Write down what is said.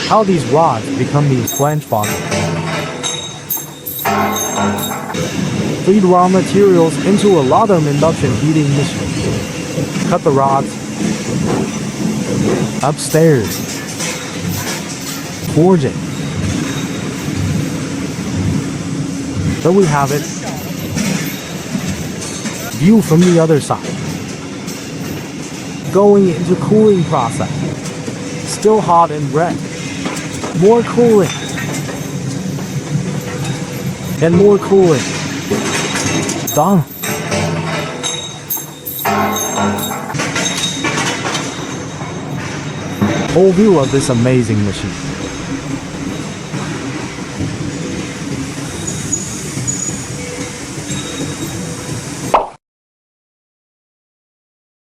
how these rods become these flange bonding. Feed raw materials into a lot of induction heating machine. Cut the rods. Upstairs. Forging. There we have it. View from the other side. Going into cooling process. Still hot and red. More cooling. And more cooling. Done. Whole view of this amazing machine.